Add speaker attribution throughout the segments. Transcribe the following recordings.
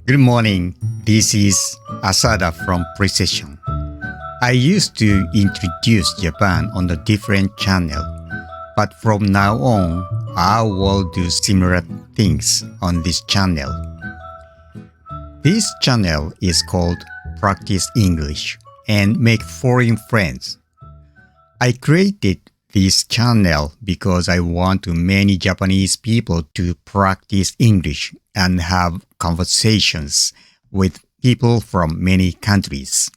Speaker 1: Good morning. This is Asada from Precession. I used to introduce Japan on a different channel, but from now on, I will do similar things on this channel. This channel is called Practice English and Make Foreign Friends. I created this channel because I want many Japanese people to practice English and have conversations with people from many countries.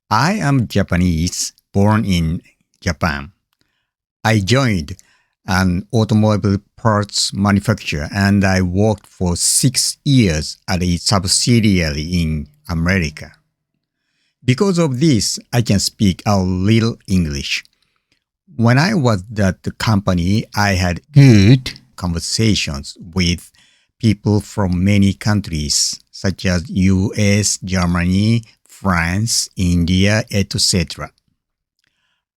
Speaker 1: I am Japanese, born in Japan. I joined an automobile parts manufacturer and I worked for 6 years at a subsidiary in America. Because of this, I can speak a little English. When I was at the company, I had good conversations with people from many countries, such as US, Germany, France, India, etc.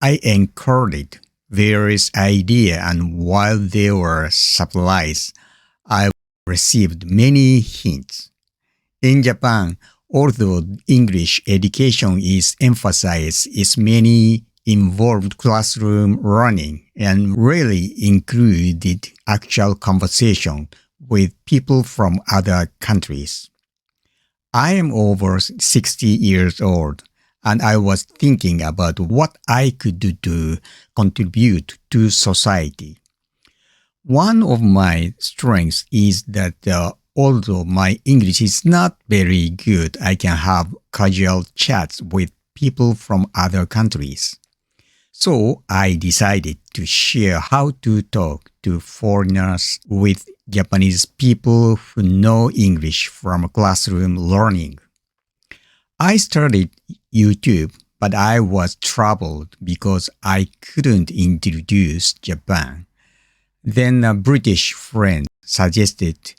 Speaker 1: I encouraged various ideas, and while they were supplies, I received many hints. In Japan, although English education is emphasized, its many involved classroom learning and really included actual conversation with people from other countries. I am over 60 years old, and I was thinking about what I could do to contribute to society. One of my strengths is that although my English is not very good, I can have casual chats with people from other countries. So I decided to share how to talk to foreigners with Japanese people who know English from classroom learning. I started YouTube, but I was troubled because I couldn't introduce Japan. Then a British friend suggested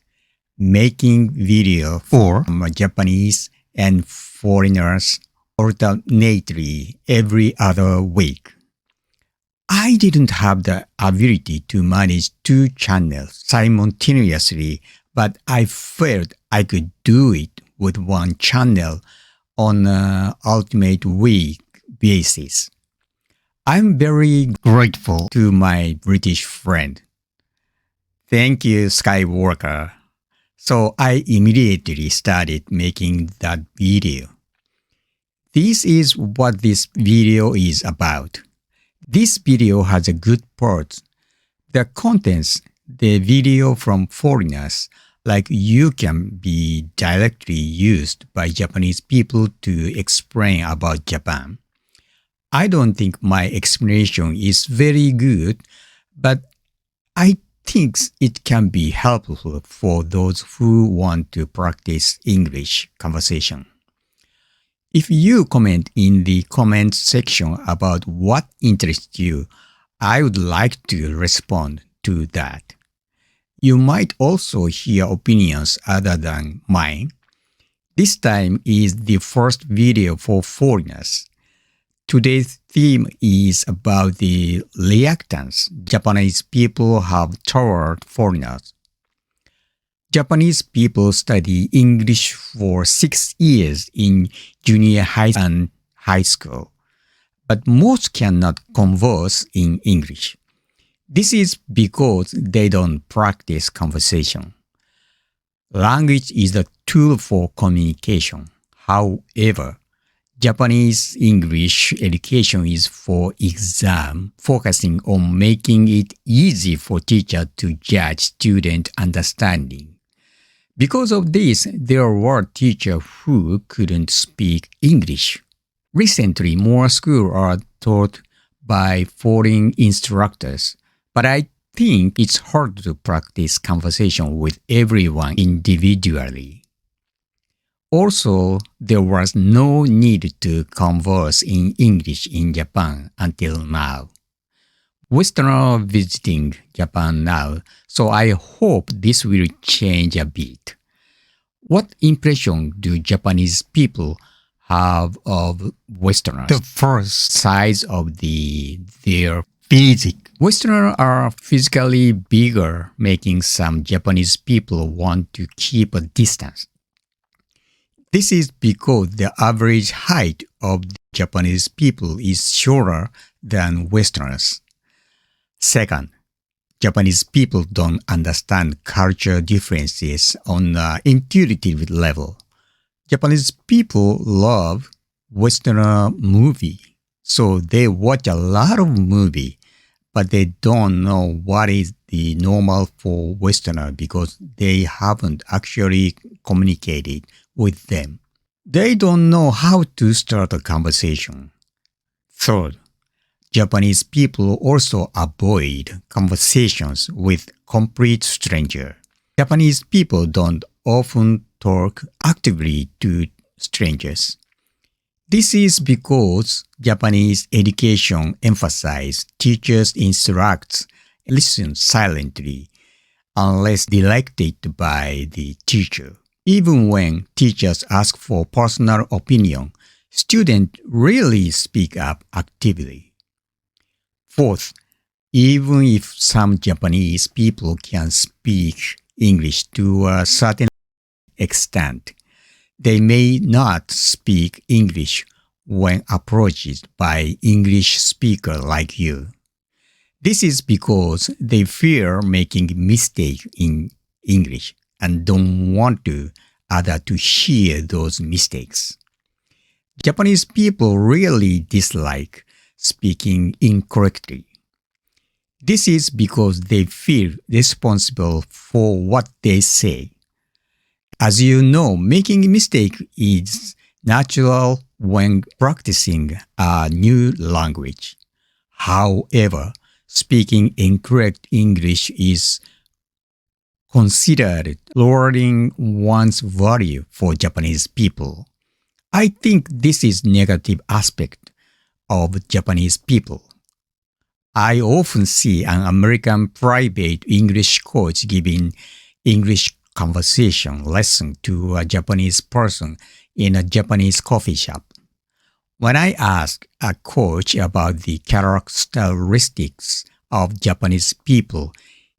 Speaker 1: making video for Japanese and foreigners alternately every other week. I didn't have the ability to manage 2 channels simultaneously, but I felt I could do it with 1 channel on an alternate week basis. I'm very grateful to my British friend. Thank you, Skywalker. So I immediately started making that video. This is what this video is about. This video has a good part. The contents, the video from foreigners, like you can be directly used by Japanese people to explain about Japan. I don't think my explanation is very good, but I think it can be helpful for those who want to practice English conversation. If you comment in the comment section about what interests you, I would like to respond to that. You might also hear opinions other than mine. This time is the first video for foreigners. Today's theme is about the reluctance Japanese people have toward foreigners. Japanese people study English for 6 years in junior high and high school, but most cannot converse in English. This is because they don't practice conversation. Language is a tool for communication. However, Japanese English education is for exam, focusing on making it easy for teachers to judge student understanding. Because of this, there were teachers who couldn't speak English. Recently, more schools are taught by foreign instructors, but I think it's hard to practice conversation with everyone individually. Also, there was no need to converse in English in Japan until now. Westerners visiting Japan now, so I hope this will change a bit. What impression do Japanese people have of Westerners? The first size of their physique. Westerners are physically bigger, making some Japanese people want to keep a distance. This is because the average height of Japanese people is shorter than Westerners. Second, Japanese people don't understand cultural differences on an intuitive level. Japanese people love Western movie, so they watch a lot of movie, but they don't know what is the normal for Westerner because they haven't actually communicated with them. They don't know how to start a conversation. Third, Japanese people also avoid conversations with complete strangers. Japanese people don't often talk actively to strangers. This is because Japanese education emphasizes teachers instruct, listen silently, unless directed by the teacher. Even when teachers ask for personal opinion, students rarely speak up actively. Fourth, even if some Japanese people can speak English to a certain extent, they may not speak English when approached by English speaker like you. This is because they fear making mistake in English and don't want others to hear those mistakes. Japanese people really dislike speaking incorrectly. This is because they feel responsible for what they say. As you know, making a mistake is natural when practicing a new language. However, speaking incorrect English is considered lowering one's value for Japanese people. I think this is negative aspect of Japanese people. I often see an American private English coach giving English conversation lesson to a Japanese person in a Japanese coffee shop. When I ask a coach about the characteristics of Japanese people,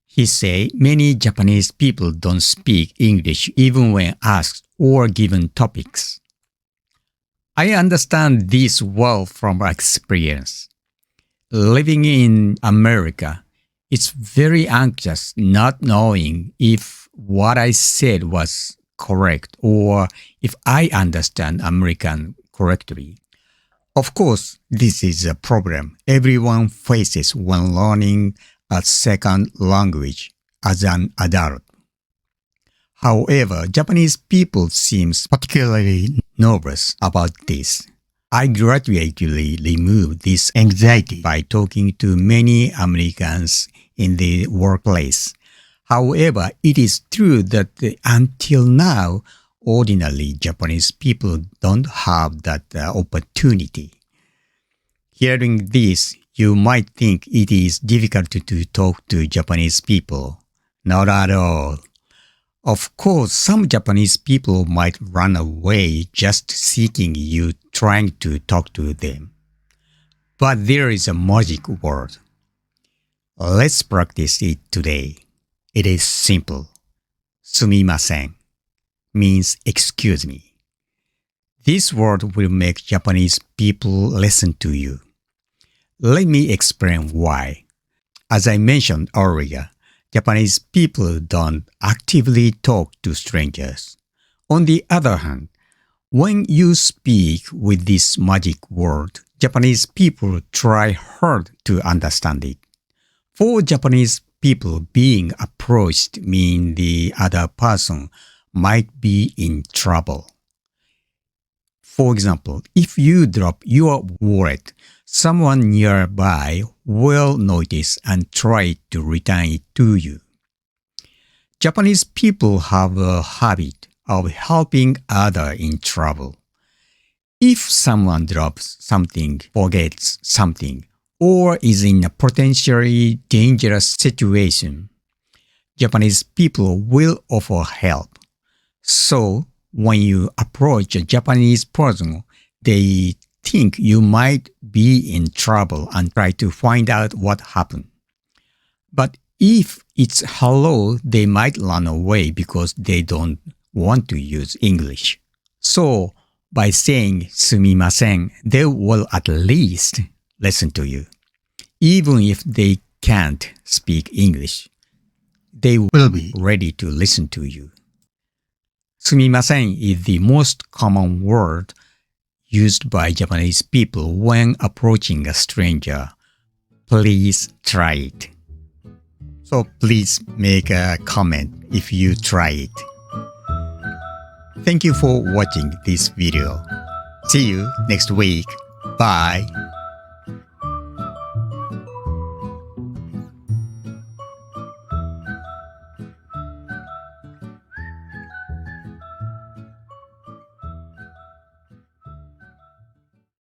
Speaker 1: he say many Japanese people don't speak English even when asked or given topics. I understand this well from experience. Living in America, it's very anxious not knowing if what I said was correct or if I understand American correctly. Of course, this is a problem everyone faces when learning a second language as an adult. However, Japanese people seem particularly nervous about this. I gradually removed this anxiety by talking to many Americans in the workplace. However, it is true that until now, ordinarily Japanese people don't have that opportunity. Hearing this, you might think it is difficult to talk to Japanese people. Not at all. Of course, some Japanese people might run away just seeking you trying to talk to them. But there is a magic word. Let's practice it today. It is simple. Sumimasen means excuse me. This word will make Japanese people listen to you. Let me explain why. As I mentioned earlier, Japanese people don't actively talk to strangers. On the other hand, when you speak with this magic word, Japanese people try hard to understand it. For Japanese people, being approached means the other person might be in trouble. For example, if you drop your wallet, someone nearby will notice and try to return it to you. Japanese people have a habit of helping others in trouble. If someone drops something, forgets something, or is in a potentially dangerous situation, Japanese people will offer help. So, when you approach a Japanese person, they think you might be in trouble and try to find out what happened. But if it's hello, they might run away because they don't want to use English. So, by saying すみません, they will at least listen to you. Even if they can't speak English, they will be ready to listen to you. すみません is the most common word used by Japanese people when approaching a stranger. Please try it. So please make a comment if you try it. Thank you for watching this video. See you next week. Bye.